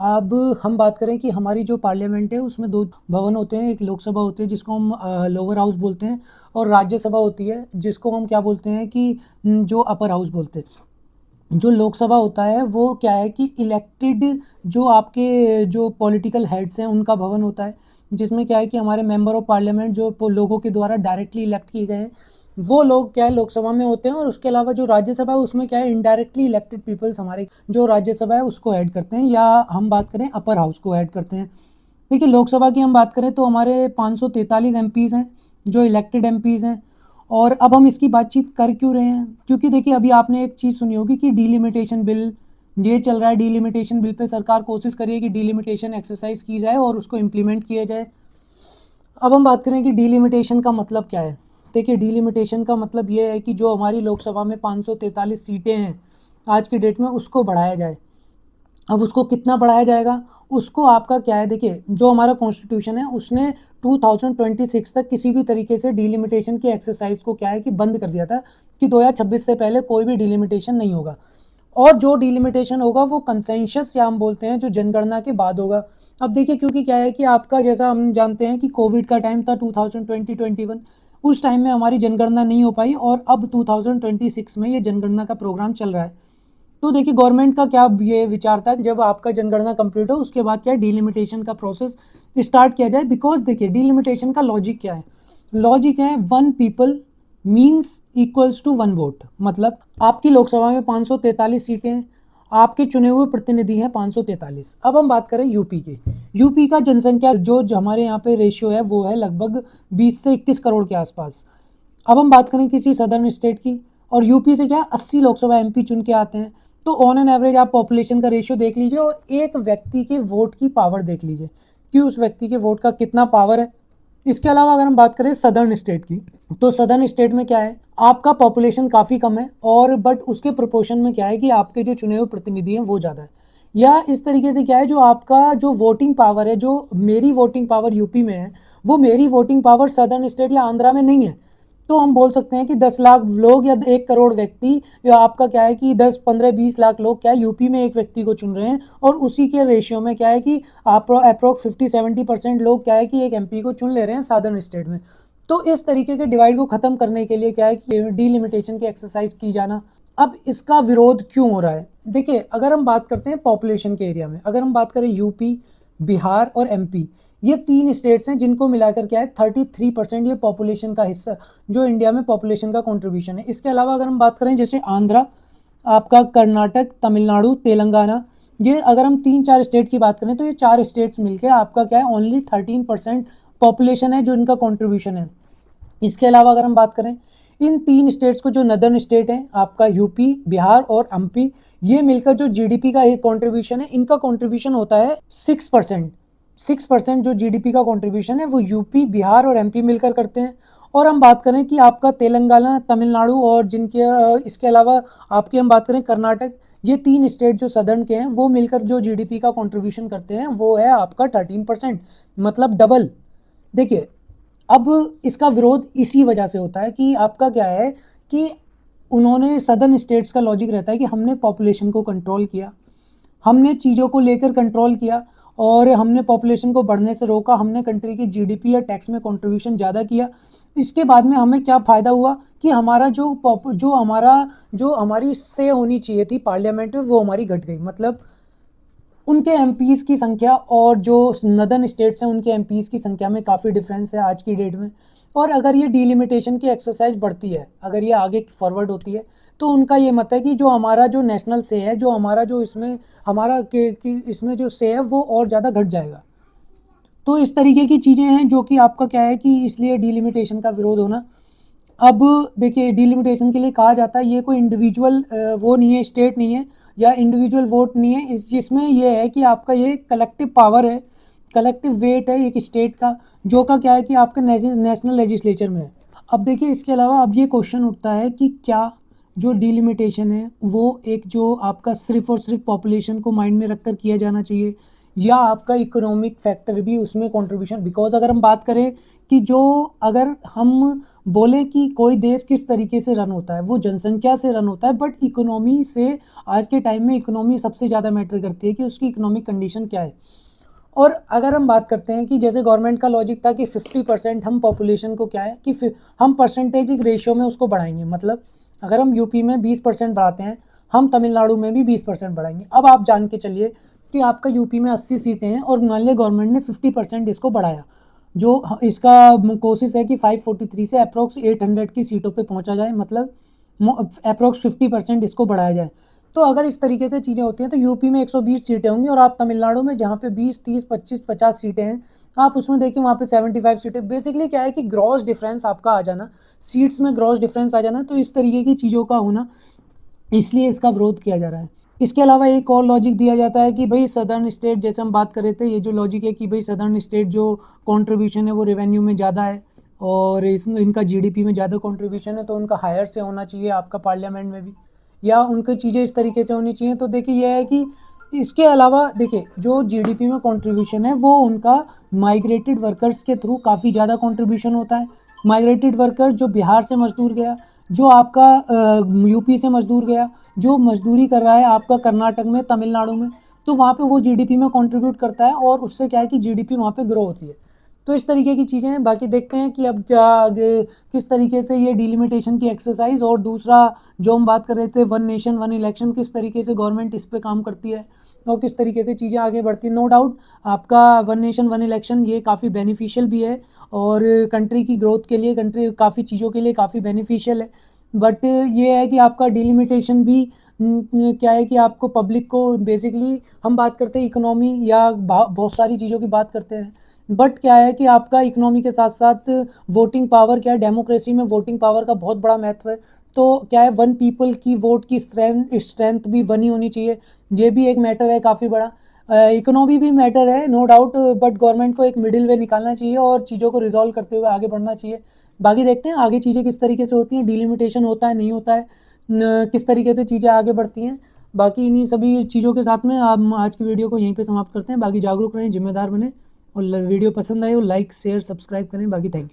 अब हम बात करें कि हमारी जो पार्लियामेंट है उसमें 2 भवन होते हैं, एक लोकसभा होती है जिसको हम लोअर हाउस बोलते हैं और राज्यसभा होती है जिसको हम क्या बोलते हैं कि जो अपर हाउस बोलते हैं। जो लोकसभा होता है वो क्या है कि इलेक्टेड जो आपके जो पॉलिटिकल हेड्स हैं उनका भवन होता है, जिसमें क्या है कि हमारे मेंबर ऑफ पार्लियामेंट जो लोगों के द्वारा डायरेक्टली इलेक्ट किए गए हैं वो लोग क्या है लोकसभा में होते हैं। और उसके अलावा जो राज्यसभा है उसमें क्या है इनडायरेक्टली इलेक्टेड पीपल्स हमारे जो राज्यसभा है उसको ऐड करते हैं, या हम बात करें अपर हाउस को ऐड करते हैं। देखिए लोकसभा की हम बात करें तो हमारे 543 एमपीज़ हैं जो इलेक्टेड एमपीज़ हैं। और अब हम इसकी बातचीत कर क्यों रहे हैं, क्योंकि देखिए अभी आपने एक चीज़ सुनी होगी कि डीलिमिटेशन बिल ये चल रहा है। डीलिमिटेशन बिल पे सरकार कोशिश कर रही है कि डीलिमिटेशन एक्सरसाइज की जाए और उसको इम्प्लीमेंट किया जाए। अब हम बात करें कि डीलिमिटेशन का मतलब क्या है। देखिए डीलिमिटेशन का मतलब ये है कि जो हमारी लोकसभा में 543 सीटें हैं आज की डेट में उसको बढ़ाया जाए। अब उसको कितना बढ़ाया जाएगा, उसको आपका क्या है, देखिए जो हमारा कॉन्स्टिट्यूशन है उसने 2026 तक किसी भी तरीके से डीलिमिटेशन की एक्सरसाइज को क्या है कि बंद कर दिया था कि 2026 से पहले कोई भी डीलिमिटेशन नहीं होगा। और जो डीलिमिटेशन होगा वो कंसेंसस या हम बोलते हैं जो जनगणना के बाद होगा। अब देखिए क्योंकि क्या है कि आपका जैसा हम जानते हैं कि कोविड का टाइम था 2020-21, उस टाइम में हमारी जनगणना नहीं हो पाई और अब 2026 में ये जनगणना का प्रोग्राम चल रहा है। तो देखिए गवर्नमेंट का क्या ये विचार था जब आपका जनगणना कंप्लीट हो उसके बाद क्या डीलिमिटेशन का प्रोसेस स्टार्ट किया जाए। बिकॉज देखिए डीलिमिटेशन का लॉजिक क्या है, लॉजिक है one people means equals to one vote. मतलब आपकी लोकसभा में 543 सीटें हैं, आपके चुने हुए प्रतिनिधि हैं 543। अब हम बात करें यूपी की। यूपी का जनसंख्या जो हमारे यहाँ पे रेशियो है वो है लगभग 20 से 21 करोड़ के आसपास। अब हम बात करें किसी सदर्न स्टेट की, और यूपी से क्या 80 लोकसभा एमपी चुन के आते हैं। तो ऑन एन एवरेज आप पॉपुलेशन का रेशियो देख लीजिए और एक व्यक्ति के वोट की पावर देख लीजिए कि उस व्यक्ति के वोट का कितना पावर है। इसके अलावा अगर हम बात करें सदर्न स्टेट की, तो सदर्न स्टेट में क्या है आपका पॉपुलेशन काफ़ी कम है और बट उसके प्रोपोर्शन में क्या है कि आपके जो चुने हुए प्रतिनिधि हैं वो ज़्यादा है। या इस तरीके से क्या है जो आपका जो वोटिंग पावर है, जो मेरी वोटिंग पावर यूपी में है वो मेरी वोटिंग पावर सदर्न स्टेट या आंध्रा में नहीं है। तो हम बोल सकते हैं कि 10 लाख लोग या 1 करोड़ व्यक्ति, या आपका क्या है कि 10 15 20 लाख लोग क्या है यूपी में एक व्यक्ति को चुन रहे हैं और उसी के रेशियो में क्या है कि आप अप्रोक्स 50-70% लोग क्या है कि एक एमपी को चुन ले रहे हैं सदर्न स्टेट में। तो इस तरीके के डिवाइड को ख़त्म करने के लिए क्या है कि डीलिमिटेशन की एक्सरसाइज की जाना। अब इसका विरोध क्यों हो रहा है, देखिए अगर हम बात करते हैं पॉपुलेशन के एरिया में, अगर हम बात करें यूपी, बिहार और एमपी, ये 3 स्टेट्स हैं जिनको मिलाकर क्या है 33% ये पॉपुलेशन का हिस्सा जो इंडिया में पॉपुलेशन का कंट्रीब्यूशन है। इसके अलावा अगर हम बात करें जैसे आंध्रा, आपका कर्नाटक, तमिलनाडु, तेलंगाना, ये अगर हम 3-4 स्टेट की बात करें तो ये 4 स्टेट्स मिलकर आपका क्या है ओनली 13% पॉपुलेशन है जो इनका कंट्रीब्यूशन है। इसके अलावा अगर हम बात करें इन 3 स्टेट्स को, जो नदर्न स्टेट है आपका यूपी, बिहार और एमपी, ये मिलकर जो जीडीपी का कंट्रीब्यूशन है इनका कंट्रीब्यूशन होता है 6%। 6% जो जीडीपी का कंट्रीब्यूशन है वो यूपी, बिहार और एमपी मिलकर करते हैं। और हम बात करें कि आपका तेलंगाना, तमिलनाडु और जिनके इसके अलावा आपकी हम बात करें कर्नाटक, ये 3 स्टेट जो सदर्न के हैं वो मिलकर जो जीडीपी का कंट्रीब्यूशन करते हैं वो है आपका 13%, मतलब डबल। देखिए अब इसका विरोध इसी वजह से होता है कि आपका क्या है कि उन्होंने सदर्न स्टेट्स का लॉजिक रहता है कि हमने पॉपुलेशन को कंट्रोल किया, हमने चीज़ों को लेकर कंट्रोल किया और हमने पॉपुलेशन को बढ़ने से रोका, हमने कंट्री की जीडीपी या टैक्स में कंट्रीब्यूशन ज़्यादा किया। इसके बाद में हमें क्या फ़ायदा हुआ कि हमारा जो हमारी से होनी चाहिए थी पार्लियामेंट में वो हमारी घट गई। मतलब उनके एमपीज़ की संख्या और जो नदर्न स्टेट्स हैं उनके एमपीज़ की संख्या में काफ़ी डिफरेंस है आज की डेट में। और अगर ये डीलिमिटेशन की एक्सरसाइज बढ़ती है, अगर ये आगे फॉरवर्ड होती है, तो उनका ये मत है कि जो हमारा जो नेशनल से है, जो हमारा जो इसमें हमारा कि इसमें जो से है वो और ज़्यादा घट जाएगा। तो इस तरीके की चीज़ें हैं जो कि आपका क्या है कि इसलिए डीलिमिटेशन का विरोध होना। अब देखिए डीलिमिटेशन के लिए कहा जाता है ये कोई इंडिविजुअल वो नहीं है, स्टेट नहीं है या इंडिविजुअल वोट नहीं है, इस जिसमें ये है कि आपका ये कलेक्टिव पावर है, कलेक्टिव वेट है एक स्टेट का, जो का क्या है कि आपके नेशनल लेजिस्लेचर में है। अब देखिए इसके अलावा अब ये क्वेश्चन उठता है कि क्या जो डीलिमिटेशन है वो एक जो आपका सिर्फ और सिर्फ पॉपुलेशन को माइंड में रखकर किया जाना चाहिए, या आपका इकोनॉमिक फैक्टर भी उसमें कंट्रीब्यूशन, बिकॉज अगर हम बात करें कि जो अगर हम बोले कि कोई देश किस तरीके से रन होता है, वो जनसंख्या से रन होता है, बट इकोनॉमी से आज के टाइम में इकोनॉमी सबसे ज़्यादा मैटर करती है कि उसकी इकोनॉमिक कंडीशन क्या है। और अगर हम बात करते हैं कि जैसे गवर्नमेंट का लॉजिक था कि 50% हम पॉपुलेशन को क्या है कि हम परसेंटेज रेशियो में उसको बढ़ाएंगे, मतलब अगर हम यूपी में 20% बढ़ाते हैं, हम तमिलनाडु में भी 20% बढ़ाएंगे। अब आप जान के चलिए कि आपका यूपी में 80 सीटें हैं और मान लिया गवर्नमेंट ने 50% इसको बढ़ाया, जो इसका कोशिश है कि 543 से अप्रोक्स 800 की सीटों पे पहुंचा जाए, मतलब अप्रोक्स 50% इसको बढ़ाया जाए। तो अगर इस तरीके से चीज़ें होती हैं तो यूपी में 120 सीटें होंगी और आप तमिलनाडु में जहाँ पे 20, 30, 25, 50 सीटें हैं, आप उसमें देखिए वहाँ पे 75 सीटें। बेसिकली क्या है कि ग्रॉस डिफरेंस आपका आ जाना, सीट्स में ग्रॉस डिफरेंस आ जाना, तो इस तरीके की चीज़ों का होना, इसलिए इसका विरोध किया जा रहा है। इसके अलावा एक और लॉजिक दिया जाता है कि भाई सदर्न स्टेट, जैसे हम बात कर रहे थे, ये जो लॉजिक है कि भाई सदर्न स्टेट जो कंट्रीब्यूशन है वो रेवेन्यू में ज़्यादा है और इसमें इनका जीडीपी में ज़्यादा कंट्रीब्यूशन है, तो उनका हायर से होना चाहिए आपका पार्लियामेंट में भी, या उनकी चीज़ें इस तरीके से होनी चाहिए। तो देखिए यह है कि इसके अलावा देखिए जो जीडीपी में कंट्रीब्यूशन है वो उनका माइग्रेटेड वर्कर्स के थ्रू काफ़ी ज़्यादा कंट्रीब्यूशन होता है। माइग्रेटेड वर्कर जो बिहार से मजदूर गया, जो आपका यूपी से मजदूर गया, जो मजदूरी कर रहा है आपका कर्नाटक में, तमिलनाडु में, तो वहाँ पे वो जीडीपी में कंट्रीब्यूट करता है और उससे क्या है कि जीडीपी वहाँ पे ग्रो होती है। तो इस तरीके की चीज़ें हैं। बाकी देखते हैं कि अब क्या आगे किस तरीके से ये डिलिमिटेशन की एक्सरसाइज, और दूसरा जो हम बात कर रहे थे वन नेशन वन इलेक्शन, किस तरीके से गवर्नमेंट इस पे काम करती है और किस तरीके से चीज़ें आगे बढ़ती हैं। नो डाउट आपका वन नेशन वन इलेक्शन ये काफ़ी बेनिफिशियल भी है और कंट्री की ग्रोथ के लिए, कंट्री काफ़ी चीज़ों के लिए काफ़ी बेनिफिशियल है। बट ये है कि आपका डिलिमिटेशन भी क्या है कि आपको पब्लिक को बेसिकली, हम बात करते हैं इकोनॉमी या बहुत सारी चीज़ों की बात करते हैं, बट क्या है कि आपका इकोनॉमी के साथ साथ वोटिंग पावर, क्या है डेमोक्रेसी में वोटिंग पावर का बहुत बड़ा महत्व है। तो क्या है वन पीपल की वोट की स्ट्रेंथ भी बनी होनी चाहिए, ये भी एक मैटर है काफ़ी बड़ा। इकोनॉमी भी मैटर है नो डाउट, बट गवर्नमेंट को एक मिडिल वे निकालना चाहिए और चीज़ों को रिजॉल्व करते हुए आगे बढ़ना चाहिए। बाकी देखते हैं आगे चीज़ें किस तरीके से होती हैं, डिलिमिटेशन होता है नहीं होता है, किस तरीके से चीज़ें आगे बढ़ती हैं। बाकी इन्हीं सभी चीज़ों के साथ में हम आज की वीडियो को यहीं पे समाप्त करते हैं। बाकी जागरूक रहें, जिम्मेदार बने, और वीडियो पसंद आए हो लाइक शेयर सब्सक्राइब करें। बाकी थैंक यू।